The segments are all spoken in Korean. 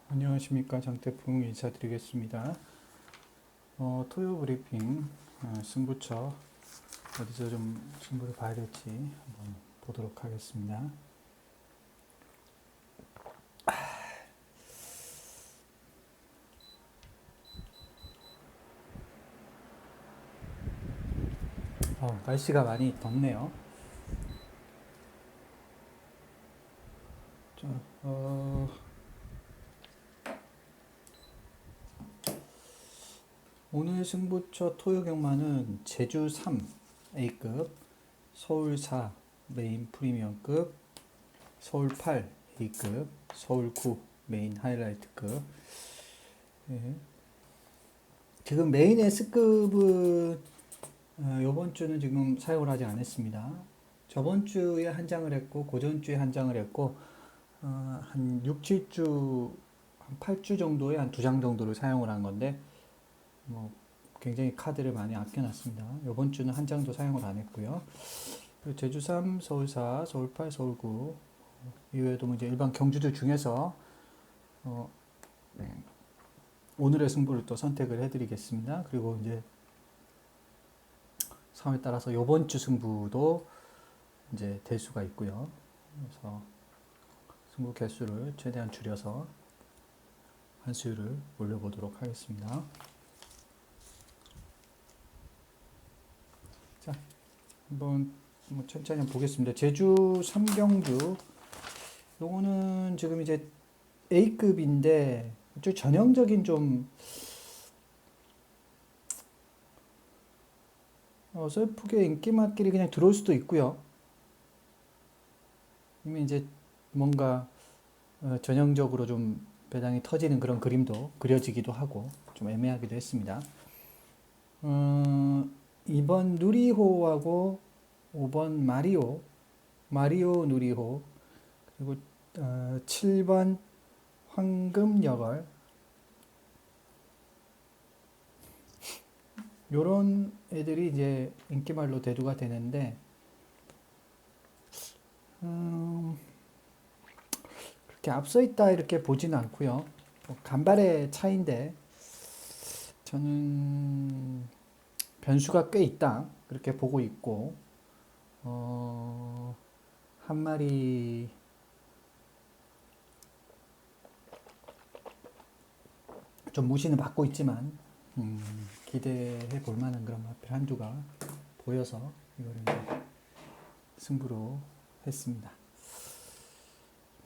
안녕하십니까. 장태풍 인사드리겠습니다. 토요 브리핑 승부처 어디서 좀 승부를 봐야 될지 한번 보도록 하겠습니다. 날씨가 많이 덥네요. 자, 오늘 승부처 토요 경마는 제주 3 A급, 서울 4 메인 프리미엄급, 서울 8 A급, 서울 9 메인 하이라이트급. 예. 지금 메인 S급은 이번 주는 지금 사용을 하지 않았습니다. 저번 주에 한 장을 했고, 고전 주에 한 장을 했고, 한 6, 7주, 한 8주 정도에 한 두 장 정도를 사용을 한 건데, 뭐, 굉장히 카드를 많이 아껴놨습니다. 이번 주는 한 장도 사용을 안 했고요. 그리고 제주 3, 서울 4, 서울 8, 서울 9, 이외에도 뭐 이제 일반 경주들 중에서, 어, 네, 오늘의 승부를 또 선택을 해드리겠습니다. 그리고 이제 상황에 따라서 이번 주 승부도 이제 될 수가 있고요. 그래서 승부 개수를 최대한 줄여서 한수율을 올려보도록 하겠습니다. 자, 한번 뭐 천천히 한번 보겠습니다. 제주 3경주 요거는 지금 이제 A급인데 좀 전형적인 좀 어설프게 인기맛길이 그냥 들어올 수도 있고요. 이미 이제 뭔가 전형적으로 좀 배당이 터지는 그런 그림도 그려지기도 하고 좀 애매하기도 했습니다. 2번 누리호하고 5번 마리오 누리호, 그리고 7번 황금여걸, 요런 애들이 이제 인기말로 대두가 되는데, 그렇게 앞서 있다 이렇게 보지는 않고요. 뭐 간발의 차이인데, 저는 변수가 꽤 있다 그렇게 보고 있고, 한 마리 좀 무시는 받고 있지만 기대해 볼 만한 그런 마필 한두가 보여서 이거를 이제 승부로 했습니다.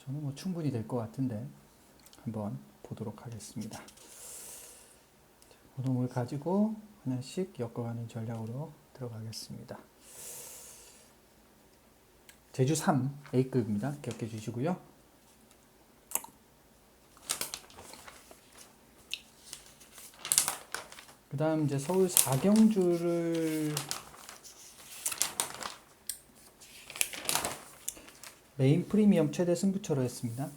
저는 뭐 충분히 될 것 같은데 한번 보도록 하겠습니다. 고놈을 가지고 하나씩 엮어가는 전략으로 들어가겠습니다. 제주 3 A급입니다. 기억해 주시고요. 그 다음 이제 서울 4경주를 메인 프리미엄 최대 승부처로 했습니다.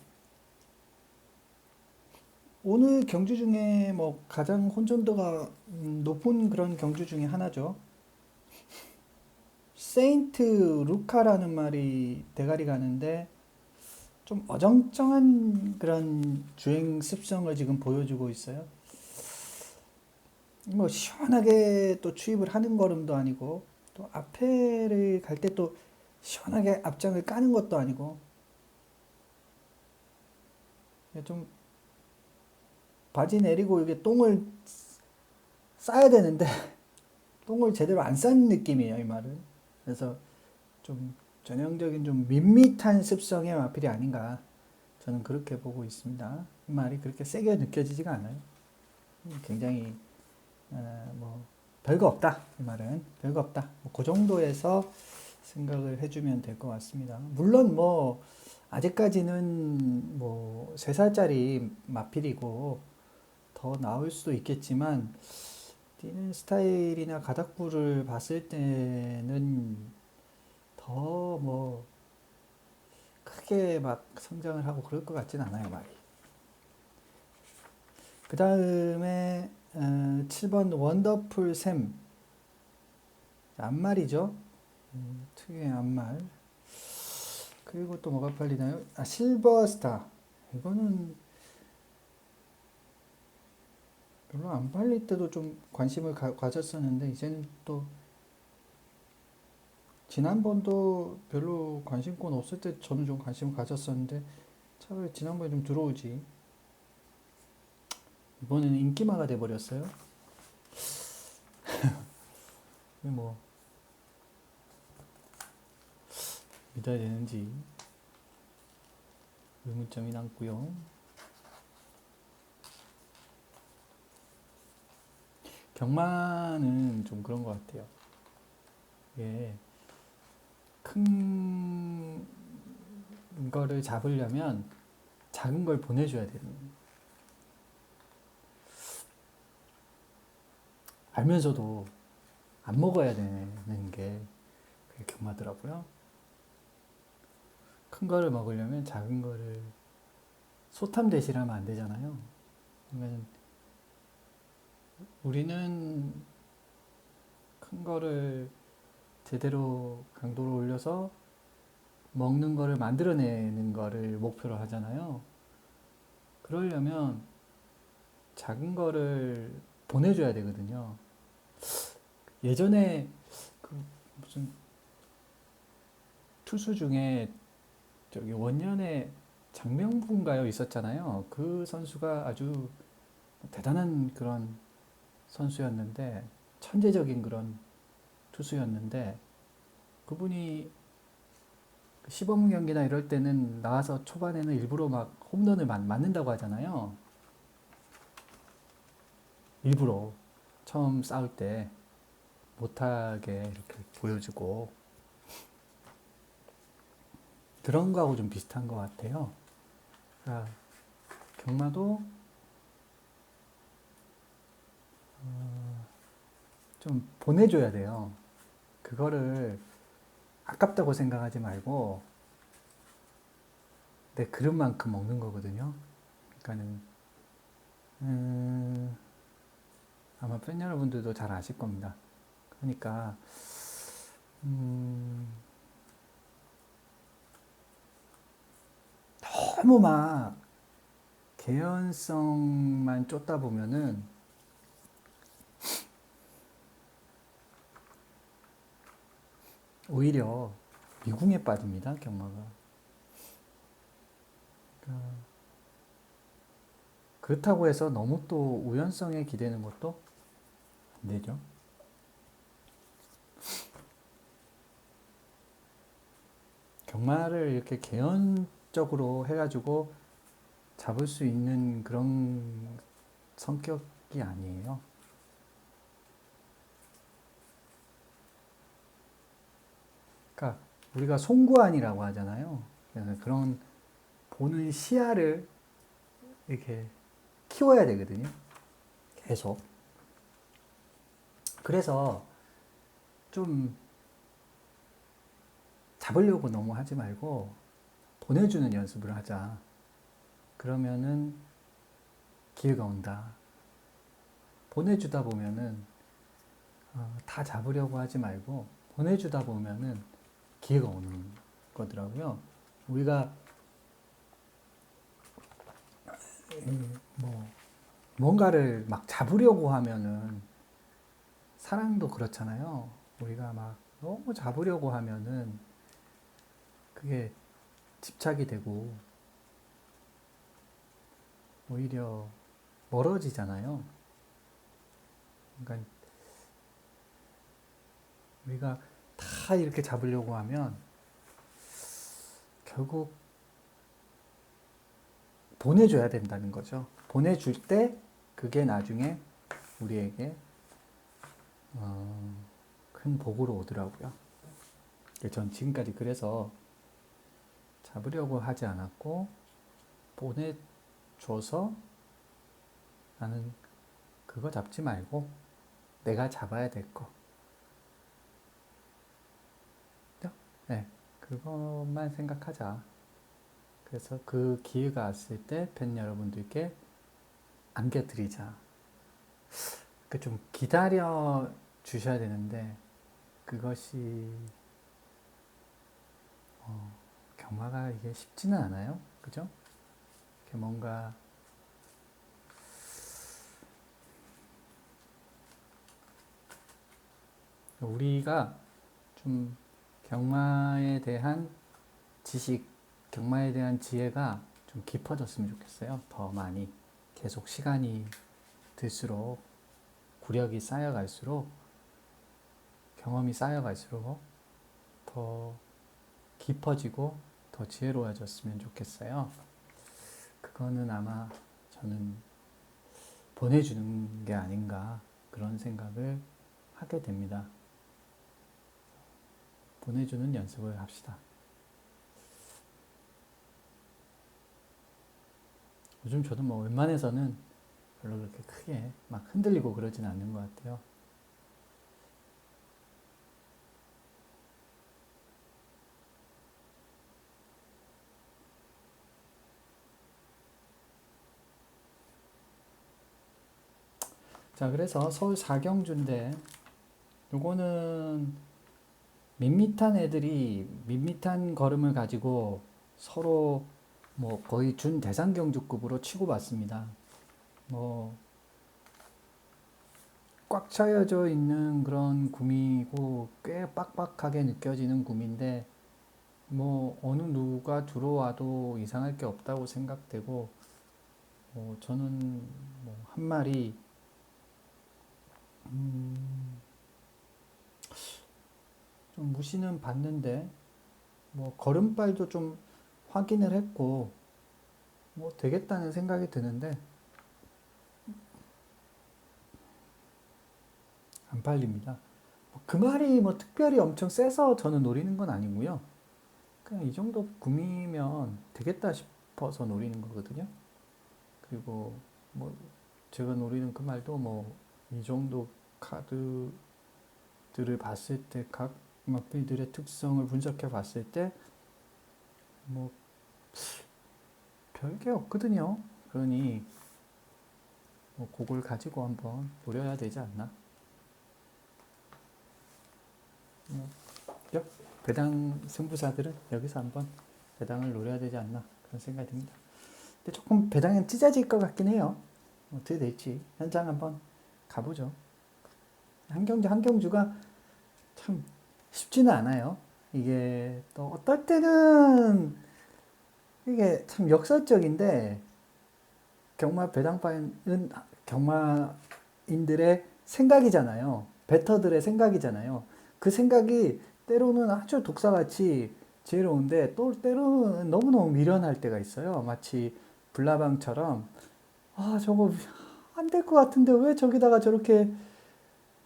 오늘 경주 중에 뭐 가장 혼전도가 높은 그런 경주 중에 하나죠. 세인트 루카라는 말이 대가리 가는데 좀 어정쩡한 그런 주행 습성을 지금 보여주고 있어요. 뭐 시원하게 또 추입을 하는 걸음도 아니고 또 앞에를 갈 때 또 시원하게 앞장을 까는 것도 아니고 좀 바지 내리고 이게 똥을 싸야 되는데 똥을 제대로 안 싼 느낌이에요, 이 말은. 그래서 좀 전형적인 좀 밋밋한 습성의 마필이 아닌가, 저는 그렇게 보고 있습니다. 이 말이 그렇게 세게 느껴지지가 않아요. 굉장히 뭐 별거 없다, 이 말은 별거 없다. 뭐그 정도에서 생각을 해주면 될 것 같습니다. 물론 뭐 아직까지는 뭐 3살짜리 마필이고 더 나올 수도 있겠지만 뛰는 스타일이나 가닥부를 봤을 때는 더 뭐 크게 막 성장을 하고 그럴 것 같진 않아요, 말이. 그 다음에 7번 원더풀 샘, 앞말이죠. 특유의 앞말. 그리고 또 뭐가 팔리나요? 실버스타. 이거는 별로 안 팔릴 때도 좀 관심을 가졌었는데 이제는 또 지난번도 별로 관심권 없을 때 저는 좀 관심을 가졌었는데 차라리 지난번에 좀 들어오지. 이번에는 인기마가 돼버렸어요. 뭐 믿어야 되는지 의문점이 남고요. 경마는 좀 그런 것 같아요. 이게 큰 거를 잡으려면 작은 걸 보내줘야 되는, 알면서도 안 먹어야 되는 게 그게 경마더라고요. 큰 거를 먹으려면 작은 거를 소탐 대신하면 안 되잖아요. 그러면 우리는 큰 거를 제대로 강도를 올려서 먹는 거를 만들어내는 거를 목표로 하잖아요. 그러려면 작은 거를 보내줘야 되거든요. 예전에 그 무슨 투수 중에 저기 원년에 장명부인가요 있었잖아요. 그 선수가 아주 대단한 그런 선수였는데 천재적인 그런 투수였는데 그분이 시범 경기나 이럴 때는 나와서 초반에는 일부러 막 홈런을 맞는다고 하잖아요. 일부러 처음 싸울 때 못하게 이렇게 보여주고 그런 거하고 좀 비슷한 것 같아요. 그러니까 경마도 좀 보내줘야 돼요. 그거를 아깝다고 생각하지 말고 내 그릇만큼 먹는 거거든요. 그러니까는 아마 팬 여러분들도 잘 아실 겁니다. 그러니까 너무 막 개연성만 쫓다 보면은 오히려 미궁에 빠집니다. 경마가. 그러니까 그렇다고 해서 너무 또 우연성에 기대는 것도 안 되죠. 경마를 이렇게 개연적으로 해가지고 잡을 수 있는 그런 성격이 아니에요. 그러니까 우리가 송구안이라고 하잖아요. 그래서 그런 보는 시야를 이렇게 키워야 되거든요. 계속. 그래서 좀 잡으려고 너무 하지 말고 보내주는 연습을 하자. 그러면은 기회가 온다. 보내주다 보면은 다 잡으려고 하지 말고 보내주다 보면은 기회가 오는 거더라고요. 우리가 뭐 뭔가를 막 잡으려고 하면은 사랑도 그렇잖아요. 우리가 막 너무 잡으려고 하면은 그게 집착이 되고 오히려 멀어지잖아요. 그러니까 우리가 다 이렇게 잡으려고 하면 결국 보내줘야 된다는 거죠. 보내줄 때 그게 나중에 우리에게 큰 복으로 오더라고요. 전 지금까지 그래서 잡으려고 하지 않았고 보내줘서 나는 그거 잡지 말고 내가 잡아야 될 거. 네, 그것만 생각하자. 그래서 그 기회가 왔을 때 팬 여러분들께 안겨드리자. 그 좀 기다려 주셔야 되는데 그것이 경마가 이게 쉽지는 않아요. 그죠? 이렇게 뭔가 우리가 좀 경마에 대한 지식, 경마에 대한 지혜가 좀 깊어졌으면 좋겠어요. 더 많이. 계속 시간이 들수록, 구력이 쌓여갈수록, 경험이 쌓여갈수록 더 깊어지고 더 지혜로워졌으면 좋겠어요. 그거는 아마 저는 보내주는 게 아닌가 그런 생각을 하게 됩니다. 보내주는 연습을 합시다. 요즘 저도 뭐 웬만해서는 별로 그렇게 크게 막 흔들리고 그러진 않는 것 같아요. 자, 그래서 서울 4경주인데 요거는 밋밋한 애들이 밋밋한 걸음을 가지고 서로 뭐 거의 준 대상경주급으로 치고받습니다. 뭐 꽉 차여져 있는 그런 구미고 꽤 빡빡하게 느껴지는 구미인데 뭐 어느 누가 들어와도 이상할 게 없다고 생각되고 저는 뭐 한 마리 좀 무시는 봤는데 뭐 걸음발도 좀 확인을 했고 뭐 되겠다는 생각이 드는데 안 팔립니다. 그 말이 뭐 특별히 엄청 세서 저는 노리는 건 아니고요. 그냥 이 정도 구미면 되겠다 싶어서 노리는 거거든요. 그리고 뭐 제가 노리는 그 말도 뭐 이 정도 카드들을 봤을 때 각 마필들의 특성을 분석해 봤을 때 뭐 별게 없거든요. 그러니 뭐 그걸 가지고 한번 노려야 되지 않나. 뭐 배당 승부사들은 여기서 한번 배당을 노려야 되지 않나 그런 생각이 듭니다. 근데 조금 배당은 찢어질 것 같긴 해요. 어떻게 될지 현장 한번 가보죠. 한경주가 참 쉽지는 않아요. 이게 또 어떨 때는 이게 참 역설적인데 경마 배당파는 경마인들의 생각이잖아요. 배터들의 생각이잖아요. 그 생각이 때로는 아주 독사같이 지혜로운데 또 때로는 너무너무 미련할 때가 있어요. 마치 불나방처럼 저거 안 될 것 같은데 왜 저기다가 저렇게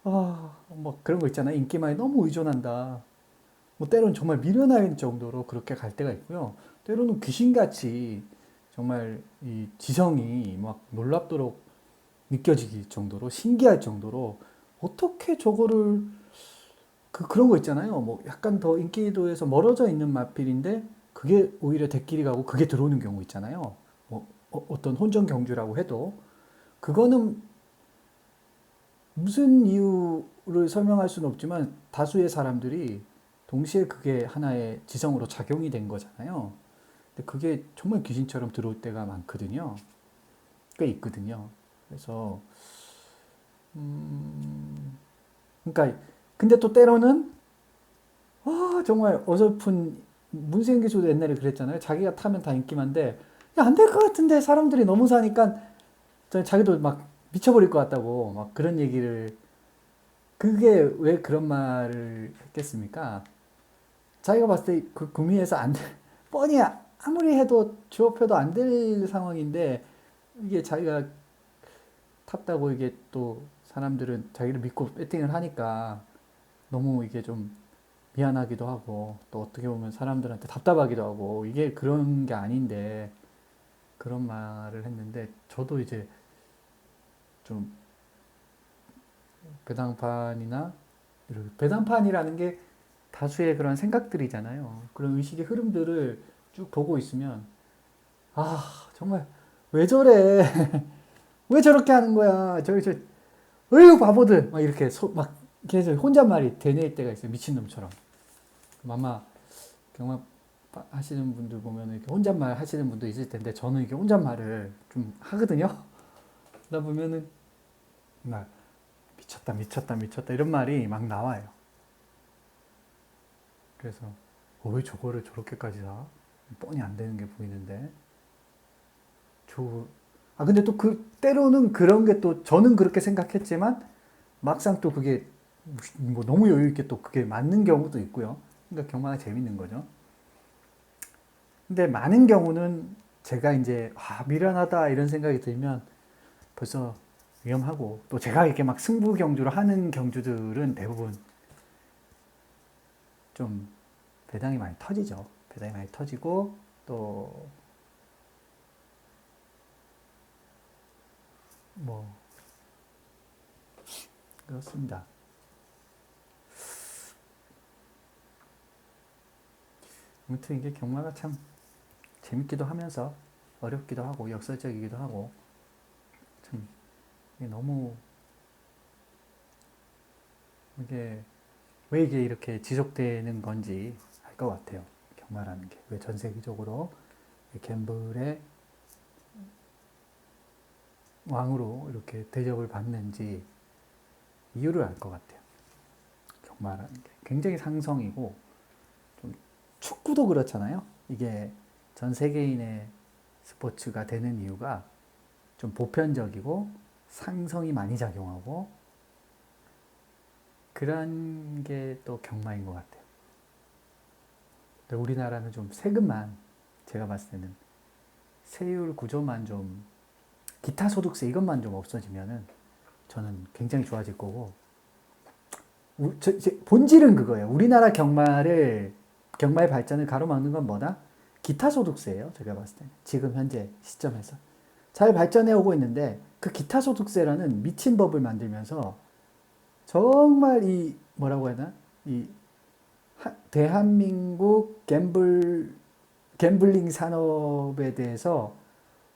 뭐 그런 거 있잖아요. 인기만에 너무 의존한다. 뭐 때로는 정말 미련할 정도로 그렇게 갈 때가 있고요. 때로는 귀신같이 정말 이 지성이 막 놀랍도록 느껴지기 정도로 신기할 정도로 어떻게 저거를 그런 거 있잖아요. 뭐 약간 더 인기도에서 멀어져 있는 마필인데 그게 오히려 대끼리 가고 그게 들어오는 경우 있잖아요. 뭐 어떤 혼전 경주라고 해도 그거는 무슨 이유를 설명할 수는 없지만 다수의 사람들이 동시에 그게 하나의 지성으로 작용이 된 거잖아요. 근데 그게 정말 귀신처럼 들어올 때가 많거든요. 꽤 있거든요. 그래서 그러니까 근데 또 때로는 정말 어설픈 문세윤 교수도 옛날에 그랬잖아요. 자기가 타면 다 인기만데 안 될 것 같은데 사람들이 너무 사니까 자기도 막 미쳐버릴 것 같다고 막 그런 얘기를 그게 왜 그런 말을 했겠습니까? 자기가 봤을 때 그 구미에서 안 돼, 뻔히 아무리 해도 주업해도 안 될 상황인데 이게 자기가 탔다고 이게 또 사람들은 자기를 믿고 배팅을 하니까 너무 이게 좀 미안하기도 하고 또 어떻게 보면 사람들한테 답답하기도 하고 이게 그런 게 아닌데 그런 말을 했는데 저도 이제 좀 배당판이나 배당판이라는 게 다수의 그런 생각들이잖아요. 그런 의식의 흐름들을 쭉 보고 있으면 정말 왜 저래? 왜 저렇게 하는 거야? 어휴 바보들 막 이렇게 막 계속 혼잣말이 되뇌일 때가 있어요. 미친놈처럼. 아마 경마 하시는 분들 보면 이렇게 혼잣말 하시는 분도 있을 텐데 저는 이렇게 혼잣말을 좀 하거든요. 그러다 보면은 막 미쳤다 이런 말이 막 나와요. 그래서 왜 저거를 저렇게까지 사? 뻔히 안 되는 게 보이는데. 근데 또 때로는 그런 게 또 저는 그렇게 생각했지만 막상 또 그게 뭐 너무 여유 있게 또 그게 맞는 경우도 있고요. 그러니까 경마가 재밌는 거죠. 근데 많은 경우는 제가 이제 미련하다 이런 생각이 들면 벌써 위험하고, 또 제가 이렇게 막 승부 경주를 하는 경주들은 대부분 좀 배당이 많이 터지죠. 배당이 많이 터지고 또 뭐 그렇습니다. 아무튼 이게 경마가 참 재밌기도 하면서 어렵기도 하고 역설적이기도 하고, 참 이게 너무, 이게 왜 이게 이렇게 지속되는 건지 알 것 같아요. 경마라는 게 왜 전 세계적으로 갬블의 왕으로 이렇게 대접을 받는지 이유를 알 것 같아요. 경마라는 게 굉장히 상성이고, 좀 축구도 그렇잖아요. 이게 전 세계인의 스포츠가 되는 이유가 좀 보편적이고 상성이 많이 작용하고 그런 게 또 경마인 것 같아요. 우리나라는 좀 세금만, 제가 봤을 때는 세율 구조만 좀, 기타 소득세 이것만 좀 없어지면은 저는 굉장히 좋아질 거고, 본질은 그거예요. 우리나라 경마의 발전을 가로막는 건 뭐다? 기타 소득세예요. 제가 봤을 때는 지금 현재 시점에서 잘 발전해 오고 있는데, 그 기타 소득세라는 미친 법을 만들면서 정말 이 뭐라고 해야 되나, 이 대한민국 갬블링 산업에 대해서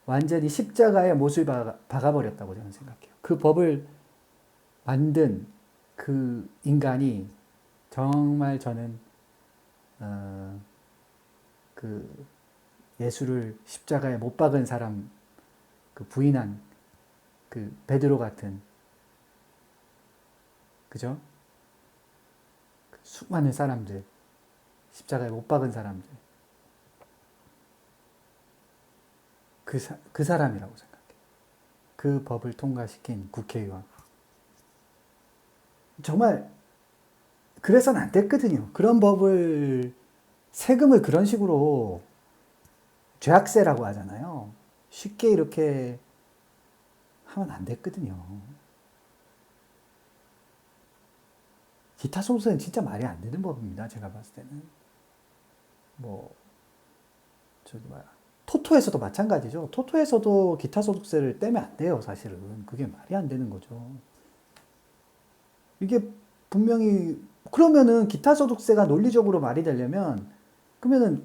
완전히 십자가에 못을 박아버렸다고 저는 생각해요. 그 법을 만든 그 인간이 정말 저는 그 예수를 십자가에 못 박은 사람, 그 부인한 그 베드로 같은, 그죠? 그 수많은 사람들, 십자가에 못 박은 사람들, 그 사람이라고 생각해요. 그 법을 통과시킨 국회의원. 정말 그래서는 안 됐거든요. 그런 법을, 세금을 그런 식으로 죄악세라고 하잖아요. 쉽게 이렇게 하면 안 됐거든요. 기타 소득세는 진짜 말이 안 되는 법입니다. 제가 봤을 때는. 뭐, 저기 뭐야. 토토에서도 마찬가지죠. 토토에서도 기타 소득세를 떼면 안 돼요, 사실은. 그게 말이 안 되는 거죠. 이게 분명히, 그러면은 기타 소득세가 논리적으로 말이 되려면, 그러면은,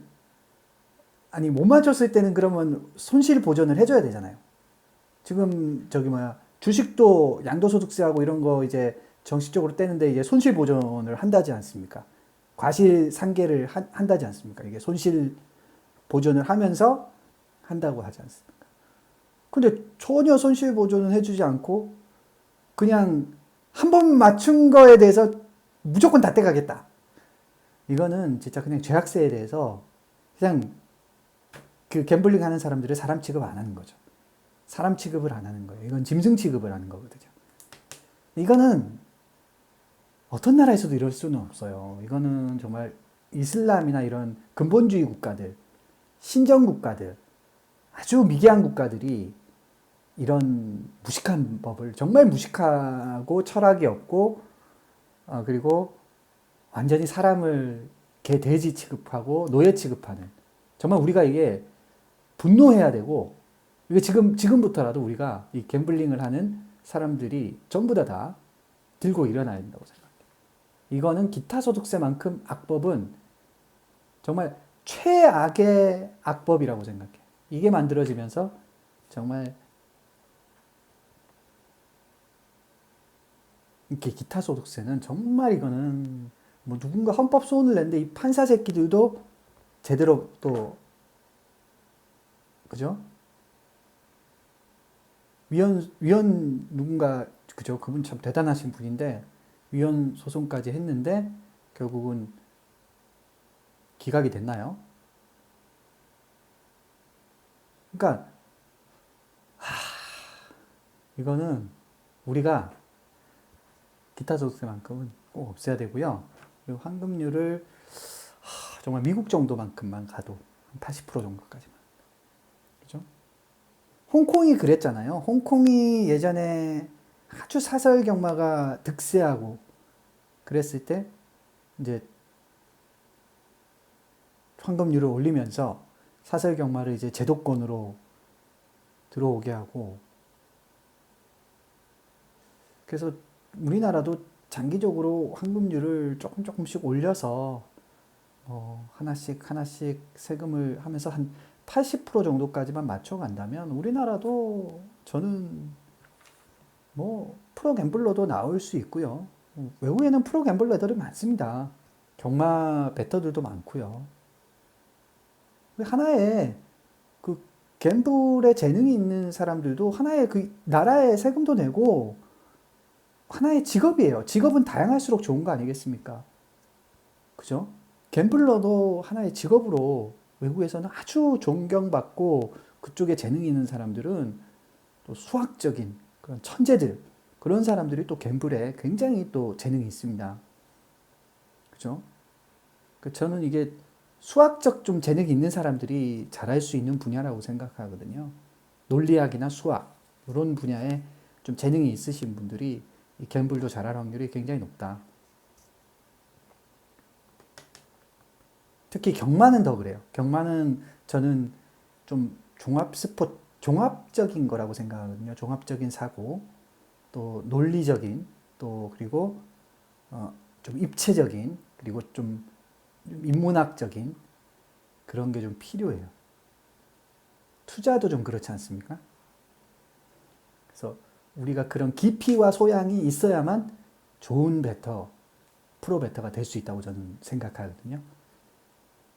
아니, 못 맞췄을 때는 그러면 손실 보전을 해줘야 되잖아요. 지금 저기 뭐야, 주식도 양도소득세하고 이런 거 이제 정식적으로 떼는데 이제 손실 보전을 한다지 않습니까? 과실 상계를 한다지 않습니까? 이게 손실 보전을 하면서 한다고 하지 않습니까? 근데 전혀 손실 보전은 해주지 않고 그냥 한 번 맞춘 거에 대해서 무조건 다 떼가겠다. 이거는 진짜 그냥 죄악세에 대해서 그냥 그 갬블링 하는 사람들을 사람 취급 안 하는 거죠. 사람 취급을 안 하는 거예요. 이건 짐승 취급을 하는 거거든요. 이거는 어떤 나라에서도 이럴 수는 없어요. 이거는 정말 이슬람이나 이런 근본주의 국가들, 신정 국가들, 아주 미개한 국가들이 이런 무식한 법을, 정말 무식하고 철학이 없고, 그리고 완전히 사람을 개, 돼지 취급하고 노예 취급하는, 정말 우리가 이게 분노해야 되고, 이게 지금부터라도 우리가 이 갬블링을 하는 사람들이 전부 다 들고 일어나야 된다고 생각해요. 이거는 기타 소득세만큼 악법은 정말 최악의 악법이라고 생각해요. 이게 만들어지면서 정말 이렇게 기타 소득세는 정말, 이거는 뭐 누군가 헌법 소원을 냈는데 이 판사 새끼들도 제대로 또, 그죠? 위원 누군가, 그죠? 그분 참 대단하신 분인데 위원 소송까지 했는데 결국은 기각이 됐나요? 그러니까 이거는 우리가 기타 소득세만큼은 꼭 없애야 되고요. 그리고 환급률을 정말 미국 정도만큼만 가도 한 80% 정도까지만. 그죠? 홍콩이 그랬잖아요. 홍콩이 예전에 아주 사설 경마가 득세하고 그랬을 때 이제 환급률을 올리면서 사설 경마를 이제 제도권으로 들어오게 하고, 그래서 우리나라도 장기적으로 환급률을 조금씩 올려서 하나씩 하나씩 세금을 하면서 한 80% 정도까지만 맞춰간다면 우리나라도 저는 뭐 프로 갬블러도 나올 수 있고요. 외국에는 프로 갬블러들이 많습니다. 경마 베터들도 많고요. 하나의 그 갬블에 재능이 있는 사람들도 하나의 그 나라에 세금도 내고 하나의 직업이에요. 직업은 다양할수록 좋은 거 아니겠습니까? 그죠? 갬블러도 하나의 직업으로 외국에서는 아주 존경받고, 그쪽에 재능이 있는 사람들은 또 수학적인 그런 천재들, 그런 사람들이 또 갬블에 굉장히 또 재능이 있습니다. 그죠? 저는 이게 수학적 좀 재능이 있는 사람들이 잘할 수 있는 분야라고 생각하거든요. 논리학이나 수학, 이런 분야에 좀 재능이 있으신 분들이 이 갬블도 잘할 확률이 굉장히 높다. 특히 경마는 더 그래요. 경마는 저는 좀 종합적인 거라고 생각하거든요. 종합적인 사고, 또 논리적인, 또 그리고 좀 입체적인, 그리고 좀 인문학적인 그런 게 좀 필요해요. 투자도 좀 그렇지 않습니까? 그래서 우리가 그런 깊이와 소양이 있어야만 좋은 베터, 프로 베터가 될 수 있다고 저는 생각하거든요.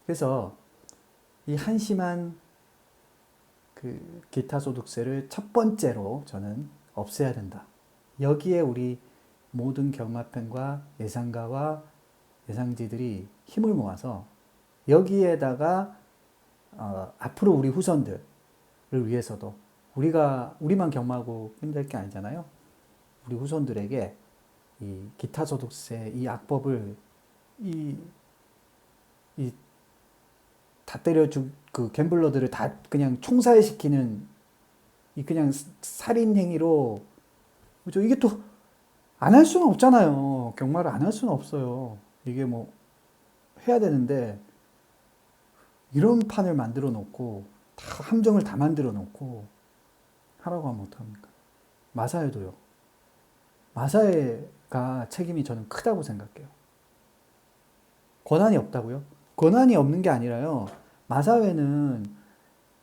그래서 이 한심한 그 기타 소득세를 첫 번째로 저는 없애야 된다. 여기에 우리 모든 경마팬과 예상가와 예상지들이 힘을 모아서 여기에다가 앞으로 우리 후손들을 위해서도, 우리만 경마하고 힘들 게 아니잖아요. 우리 후손들에게 이 기타 소득세 이 악법을 이, 이 다 때려준 그 갬블러들을 다 그냥 총살시키는 이 그냥 살인 행위로, 그죠? 이게 또 안 할 수는 없잖아요. 경마를 안 할 수는 없어요. 이게 뭐 해야 되는데 이런 판을 만들어 놓고 다 함정을 다 만들어 놓고 하라고 하면 어떡합니까? 마사회도요. 마사회가 책임이 저는 크다고 생각해요. 권한이 없다고요? 권한이 없는 게 아니라요. 마사회는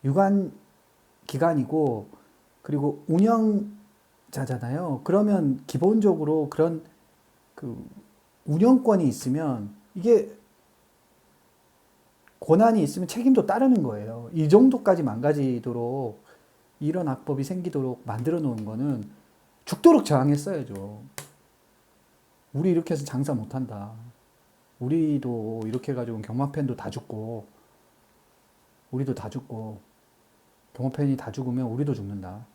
유관 기관이고 그리고 운영자잖아요. 그러면 기본적으로 그런 그 운영권이 있으면 이게 권한이 있으면 책임도 따르는 거예요. 이 정도까지 망가지도록 이런 악법이 생기도록 만들어 놓은 거는 죽도록 저항했어야죠. 우리 이렇게 해서 장사 못한다. 우리도 이렇게 해가지고 경마팬도 다 죽고 우리도 다 죽고 경마팬이 다 죽으면 우리도 죽는다.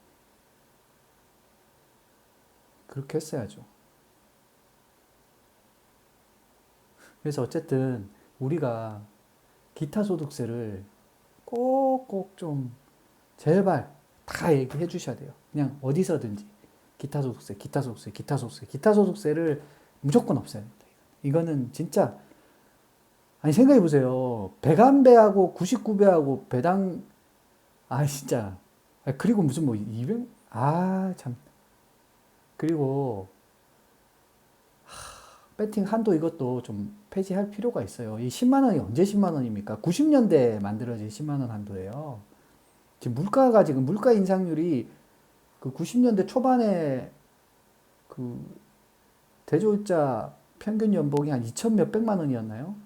그렇게 했어야죠. 그래서 어쨌든 우리가 기타 소득세를 꼭꼭 좀 제발 다 얘기해 주셔야 돼요. 그냥 어디서든지 기타 소득세, 기타 소득세, 기타 소득세, 기타 소득세를 무조건 없애야 됩니다. 이거는 진짜, 아니 생각해 보세요. 101배하고 99배하고 배당, 진짜. 그리고 무슨 뭐 200, 참. 그리고 배팅 한도 이것도 좀 폐지할 필요가 있어요. 이 10만 원이 언제 10만 원입니까? 90년대에 만들어진 10만 원 한도예요. 지금 물가 인상률이 그 90년대 초반에 그 대졸자 평균 연봉이 한 2천 몇백만 원이었나요?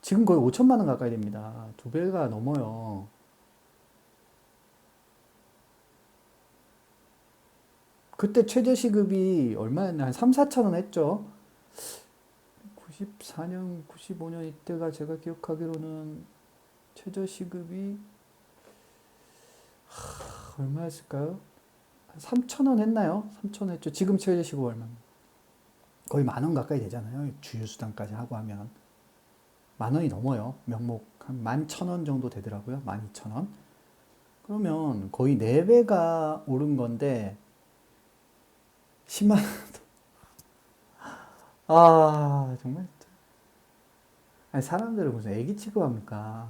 지금 거의 5천만 원 가까이 됩니다. 두 배가 넘어요. 그때 최저시급이 얼마였나? 한 3, 4천 원 했죠? 94년, 95년 이때가 제가 기억하기로는 최저시급이 얼마였을까요? 3,000원 했나요? 3,000원 했죠. 지금 최저시급 얼마? 거의 10,000원 가까이 되잖아요. 주유수당까지 하고 하면 10,000원이 넘어요. 명목 한 11,000원 정도 되더라고요. 12,000원. 그러면 거의 4배가 오른 건데 10만 원. 아, 정말. 아니, 사람들을 무슨 애기 취급합니까?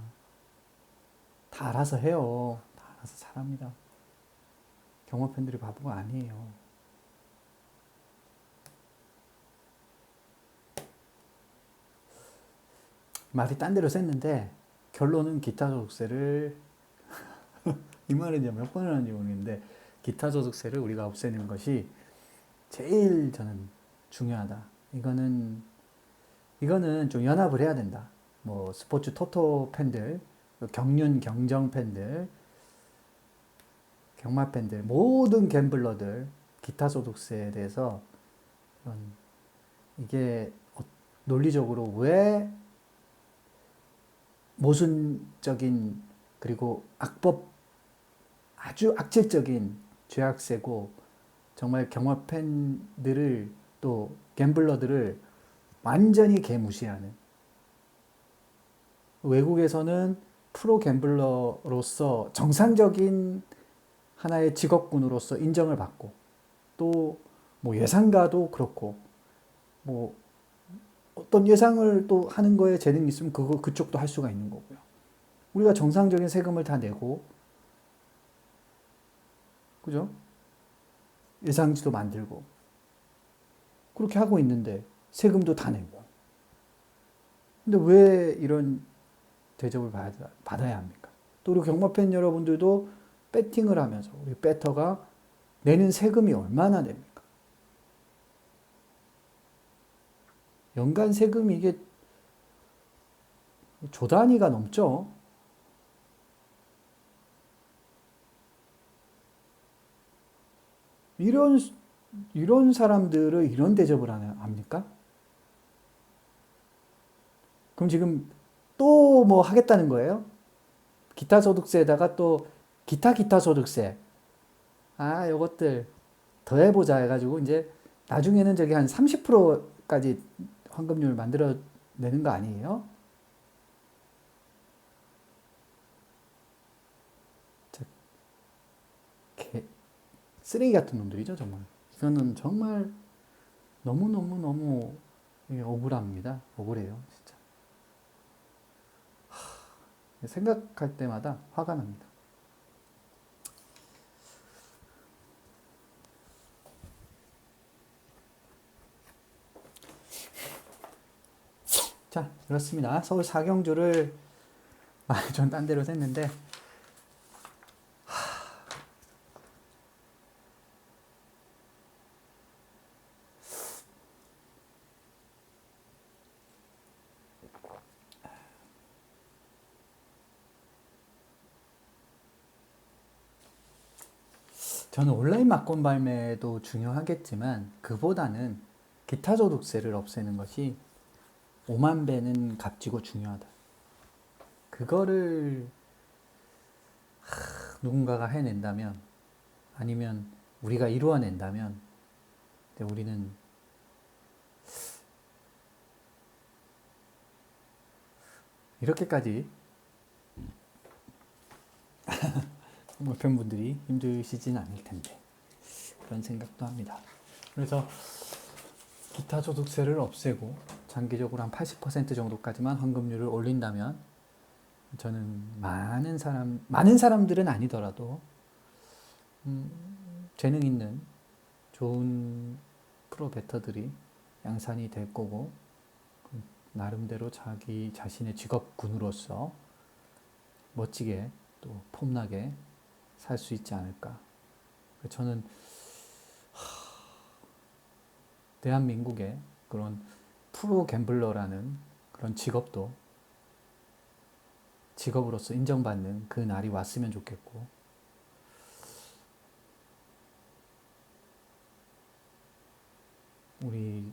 다 알아서 해요. 다 알아서 잘합니다. 경호팬들이 바보가 아니에요. 말이 딴 데로 샜는데 결론은 기타 소득세를 이 말을 이제 몇 번을 하는지 모르겠는데 기타 소득세를 우리가 없애는 것이 제일 저는 중요하다. 이거는 좀 연합을 해야 된다. 뭐 스포츠 토토 팬들, 경륜 경정 팬들, 경마 팬들, 모든 갬블러들 기타 소득세에 대해서 이게 논리적으로 왜 모순적인 그리고 아주 악질적인 죄악세고 정말 경마 팬들을 또 갬블러들을 완전히 개무시하는 외국에서는 프로 갬블러로서 정상적인 하나의 직업군으로서 인정을 받고 또 뭐 예상가도 그렇고 뭐 어떤 예상을 또 하는 거에 재능이 있으면 그쪽도 할 수가 있는 거고요. 우리가 정상적인 세금을 다 내고 그죠? 예상치도 만들고 그렇게 하고 있는데 세금도 다 내고 근데 왜 이런 대접을 받아야 합니까? 또 우리 경마팬 여러분들도 배팅을 하면서 우리 배터가 내는 세금이 얼마나 됩니까? 연간 세금이 이게 조 단위가 넘죠. 이런 사람들을 이런 대접을 합니까? 그럼 지금 또 뭐 하겠다는 거예요? 기타 소득세에다가 또 기타 소득세. 아, 요것들 더해보자 해가지고 이제 나중에는 저기 한 30%까지 환급률 만들어 내는 거 아니에요? 쓰레기 같은 놈들이죠, 정말. 이거는 정말 너무너무너무 억울합니다. 억울해요, 진짜. 생각할 때마다 화가 납니다. 자, 그렇습니다. 서울 사경주를 전 딴 데로 샜는데 저는 온라인 막권 발매도 중요하겠지만 그보다는 기타 소득세를 없애는 것이 5만 배는 값지고 중요하다. 그거를 누군가가 해낸다면 아니면 우리가 이루어낸다면 우리는 이렇게까지 팬분들이 힘드시진 않을 텐데 그런 생각도 합니다. 그래서 기타 소득세를 없애고 장기적으로 한 80% 정도까지만 환급률을 올린다면 저는 많은 사람들은 아니더라도 재능 있는 좋은 프로 베터들이 양산이 될 거고 나름대로 자기 자신의 직업군으로서 멋지게 또 폼나게 살 수 있지 않을까. 저는 대한민국의 그런 프로 갬블러라는 그런 직업도 직업으로서 인정받는 그 날이 왔으면 좋겠고 우리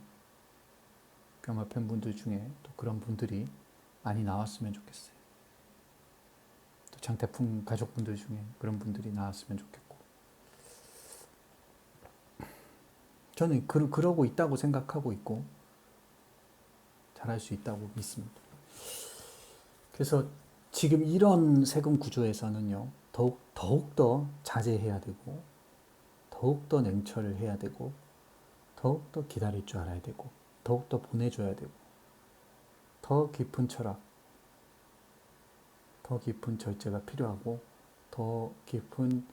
경마 팬분들 중에 또 그런 분들이 많이 나왔으면 좋겠어요. 또 장태풍 가족분들 중에 그런 분들이 나왔으면 좋겠고, 저는 그러고 있다고 생각하고 있고 잘할 수 있다고 믿습니다. 그래서 지금 이런 세금 구조에서는요, 더욱더 자제해야 되고, 더욱더 냉철을 해야 되고, 더욱더 기다릴 줄 알아야 되고, 더욱더 보내줘야 되고, 더 깊은 철학, 더 깊은 절제가 필요하고, 더 깊은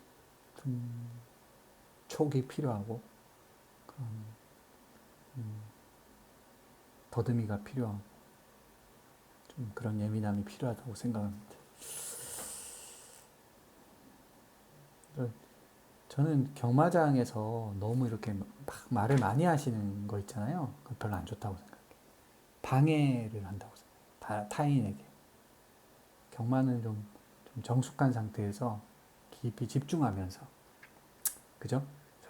촉이 필요하고, 더듬이가 필요하고, 좀 그런 예민함이 필요하다고 생각합니다. 저는 경마장에서 너무 이렇게 막 말을 많이 하시는 거 있잖아요. 그건 별로 안 좋다고 생각해요. 방해를 한다고 생각해요. 타인에게. 경마는 좀 정숙한 상태에서 깊이 집중하면서, 그죠?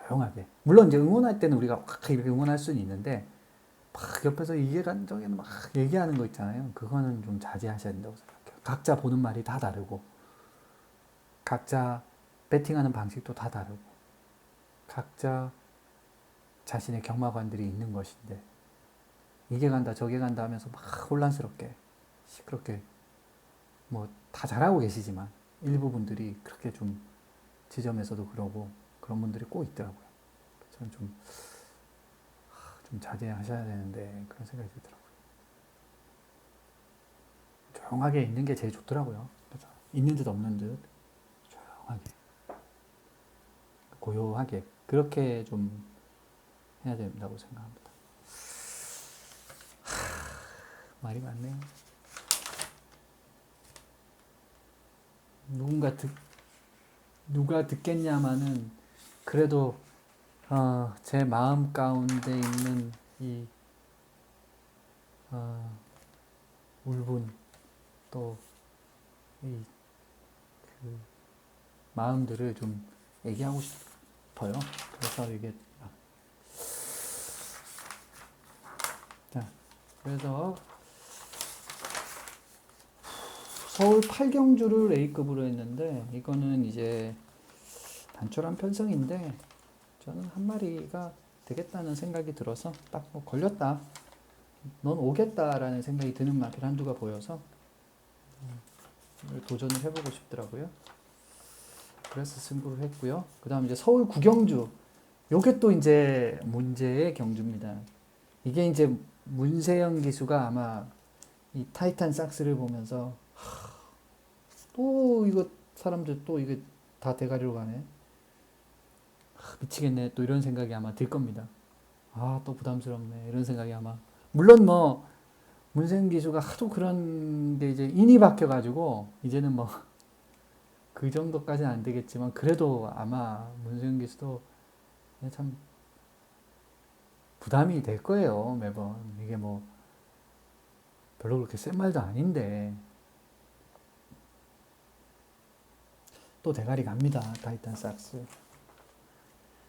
조용하게. 물론 이제 응원할 때는 우리가 확 이렇게 응원할 수는 있는데, 막 옆에서 이해관적인 막 얘기하는 거 있잖아요. 그거는 좀 자제하셔야 된다고 생각해요. 각자 보는 말이 다 다르고, 각자 배팅하는 방식도 다 다르고, 각자 자신의 경마관들이 있는 것인데, 이게 간다 저게 간다 하면서 막 혼란스럽게 시끄럽게 뭐 다 잘하고 계시지만 일부 분들이 그렇게 좀 지점에서도 그러고 그런 분들이 꼭 있더라고요. 저는 좀 자제하셔야 되는데 그런 생각이 들더라고요. 조용하게 있는 게 제일 좋더라고요. 그래서 있는 듯 없는 듯 조용하게 고요하게 그렇게 좀 해야 된다고 생각합니다. 말이 많네요. 누가 듣겠냐마는 그래도 제 마음 가운데 있는 이 울분 또 이 그 마음들을 좀 얘기하고 싶어요. 그래서 이게 자 그래서 서울 8경주를 A급으로 했는데 이거는 이제 단촐한 편성인데 저는 한 마리가 되겠다는 생각이 들어서 딱 뭐 걸렸다. 넌 오겠다라는 생각이 드는 마필 한두가 보여서 도전을 해보고 싶더라고요. 그래서 승부를 했고요. 그 다음 이제 서울 9경주. 요게 또 이제 문제의 경주입니다. 이게 이제 문세영 기수가 아마 이 타이탄 삭스를 보면서 또 이거 사람들 또 이게 다 대가리로 가네. 미치겠네. 또 이런 생각이 아마 들 겁니다. 또 부담스럽네. 이런 생각이 아마. 물론 뭐 문세영 기수가 하도 그런 게 이제 인이 박혀가지고 이제는 뭐 그 정도까지는 안 되겠지만 그래도 아마 문세영 기수도 참 부담이 될 거예요. 매번 이게 뭐 별로 그렇게 센 말도 아닌데 또 대가리 갑니다. 타이탄 삭스.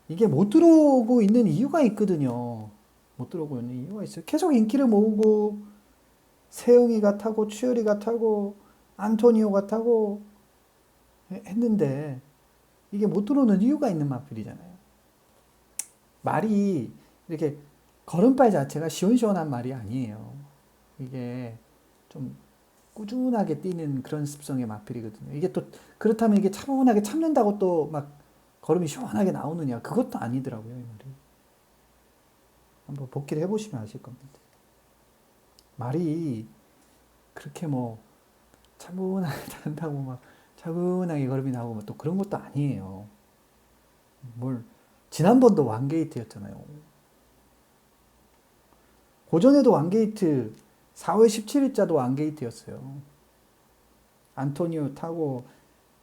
이게 못 들어오고 있는 이유가 있거든요. 못 들어오고 있는 이유가 있어요. 계속 인기를 모으고 세영이가 타고 추열이가 타고 안토니오가 타고 했는데 이게 못 들어오는 이유가 있는 마필이잖아요. 말이 이렇게 걸음발 자체가 시원시원한 말이 아니에요. 이게 좀 꾸준하게 뛰는 그런 습성의 마필이거든요. 이게 또 그렇다면 이게 차분하게 참는다고 또 막 걸음이 시원하게 나오느냐? 그것도 아니더라고요, 이 말이. 한번 복기를 해보시면 아실 겁니다. 말이 그렇게 뭐 차분하게 탄다고 막 차분하게 걸음이 나오고 또 그런 것도 아니에요. 지난번도 완게이트였잖아요. 고전에도 완게이트 4월 17일자도 완게이트였어요. 안토니오 타고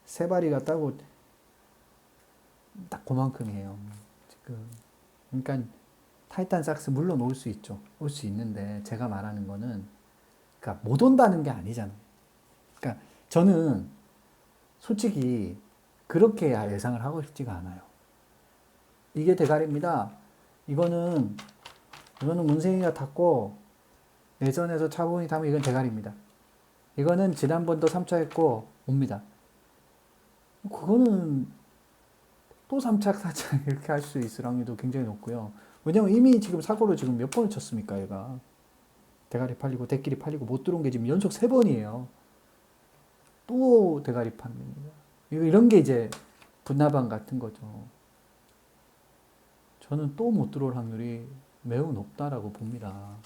세바리가 타고 딱 그만큼이에요. 지금 그러니까 타이탄 삭스 물론 올 수 있죠. 올 수 있는데 제가 말하는 거는 그러니까 못 온다는 게 아니잖아요. 그러니까 저는 솔직히 그렇게 예상을 하고 싶지가 않아요. 이게 대가리입니다. 이거는 문세영이가 탔고 내전에서 차분히 타면 이건 대가리입니다. 이거는 지난번도 3차 했고 옵니다. 그거는 또 3차, 4차 이렇게 할 수 있을 확률도 굉장히 높고요. 왜냐면 이미 지금 사고를 지금 몇 번을 쳤습니까, 얘가. 대가리 팔리고 대끼리 팔리고 못 들어온 게 지금 연속 3번이에요. 또 대가리 팝니다. 이런 게 이제 분나방 같은 거죠. 저는 또 못 들어올 확률이 매우 높다라고 봅니다.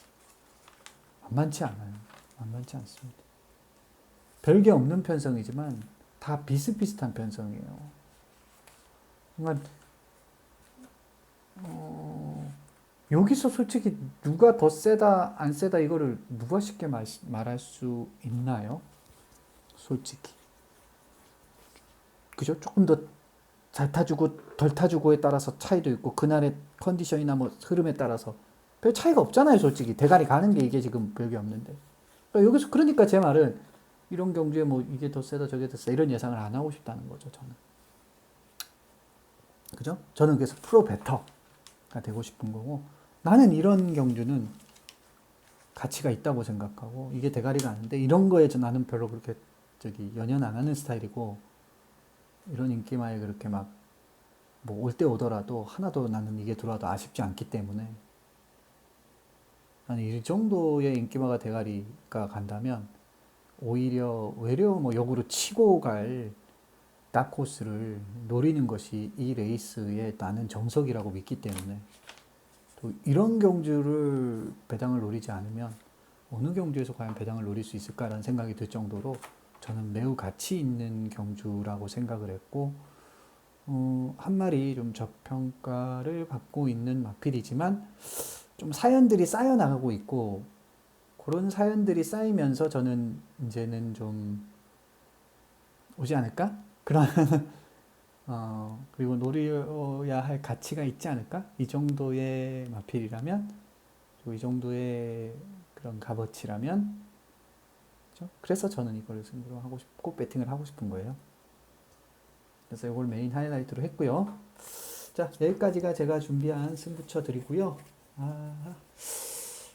만만치 않아요. 만만치 않습니다. 별게 없는 편성이지만 다 비슷비슷한 편성이에요. 그러니까 여기서 솔직히 누가 더 세다 안 세다 이거를 누가 쉽게 말할 수 있나요? 솔직히. 그죠? 조금 더 잘 타주고 덜 타주고에 따라서 차이도 있고 그날의 컨디션이나 뭐 흐름에 따라서 별 차이가 없잖아요, 솔직히. 대가리 가는 게 이게 지금 별게 없는데. 그러니까 여기서 그러니까 제 말은 이런 경주에 뭐 이게 더 세다 저게 더 세다 이런 예상을 안 하고 싶다는 거죠, 저는. 그죠? 저는 그래서 프로 베터가 되고 싶은 거고 나는 이런 경주는 가치가 있다고 생각하고 이게 대가리가 아닌데 이런 거에 나는 별로 그렇게 연연 안 하는 스타일이고 이런 인기마에 그렇게 막 뭐 올 때 오더라도 하나도 나는 이게 들어와도 아쉽지 않기 때문에 나는 이 정도의 인기마가 대가리가 간다면 오히려 외려 뭐 역으로 치고 갈 다코스를 노리는 것이 이 레이스의 나는 정석이라고 믿기 때문에 또 이런 경주를 배당을 노리지 않으면 어느 경주에서 과연 배당을 노릴 수 있을까라는 생각이 들 정도로 저는 매우 가치 있는 경주라고 생각을 했고 한 마리 좀 저평가를 받고 있는 마필이지만 좀 사연들이 쌓여 나가고 있고 그런 사연들이 쌓이면서 저는 이제는 좀 오지 않을까? 그런 그리고 노려야 할 가치가 있지 않을까? 이 정도의 마필이라면 이 정도의 그런 값어치라면 그렇죠? 그래서 저는 이걸 승부로 하고 싶고 배팅을 하고 싶은 거예요. 그래서 이걸 메인 하이라이트로 했고요. 자, 여기까지가 제가 준비한 승부처 드리고요.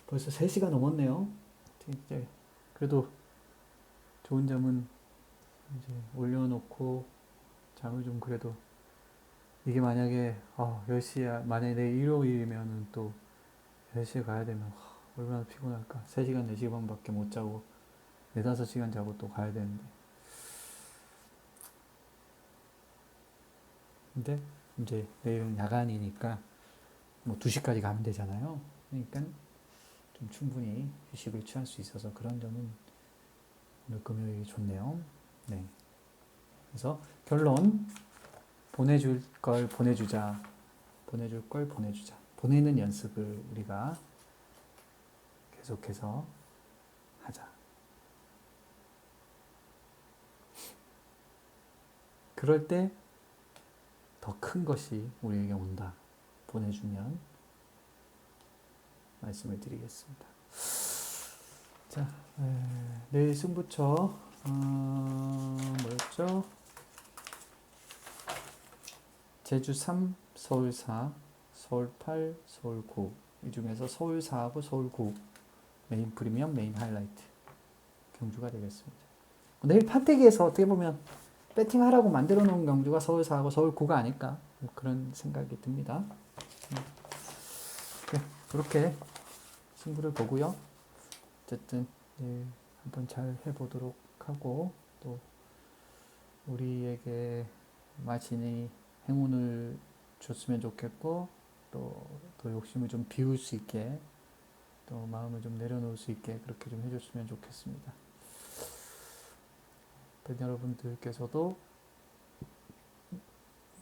벌써 3시간 넘었네요. 이제 그래도 좋은 점은 이제 올려놓고 잠을 좀 그래도 이게 만약에 10시야 만약에 내일 일요일이면은 또 10시에 가야 되면 얼마나 피곤할까. 3시간 4시간 밖에 못 자고 4, 5시간 자고 또 가야 되는데 근데 이제 내일은 야간이니까 뭐 2시까지 가면 되잖아요. 그러니까 좀 충분히 휴식을 취할 수 있어서 그런 점은 오늘 금요일이 좋네요. 네. 그래서 결론 보내줄 걸 보내주자. 보내줄 걸 보내주자. 보내는 연습을 우리가 계속해서 하자. 그럴 때 더 큰 것이 우리에게 온다. 보내주면 말씀을 드리겠습니다. 자, 내일 승부처 뭐였죠? 제주 3, 서울 4, 서울 8, 서울 9. 이 중에서 서울 4하고 서울 9 메인 프리미엄, 메인 하이라이트 경주가 되겠습니다. 내일 판때기에서 어떻게 보면 배팅하라고 만들어 놓은 경주가 서울 4하고 서울 9가 아닐까 뭐 그런 생각이 듭니다. 네, 그렇게 승부를 보고요. 어쨌든 내일 한번 잘 해보도록 하고 또 우리에게 마신이 행운을 줬으면 좋겠고 또 욕심을 좀 비울 수 있게 또 마음을 좀 내려놓을 수 있게 그렇게 좀 해줬으면 좋겠습니다. 팬 여러분들께서도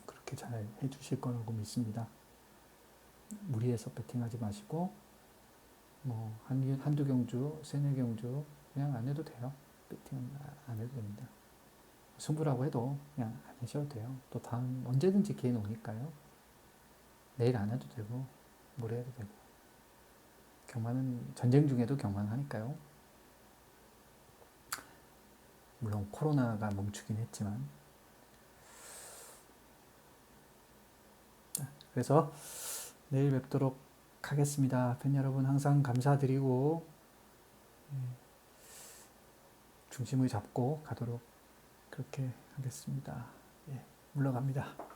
그렇게 잘 해주실 거라고 믿습니다. 무리해서 배팅하지 마시고 뭐 한두 경주, 세네 경주 그냥 안 해도 돼요. 배팅은 안 해도 됩니다. 승부라고 해도 그냥 안 하셔도 돼요. 또 다음 언제든지 기회는 오니까요. 내일 안 해도 되고 모레 해도 되고 경마는 전쟁 중에도 경마하니까요. 물론 코로나가 멈추긴 했지만 그래서 내일 뵙도록 하겠습니다. 팬 여러분 항상 감사드리고 중심을 잡고 가도록 그렇게 하겠습니다. 예, 물러갑니다.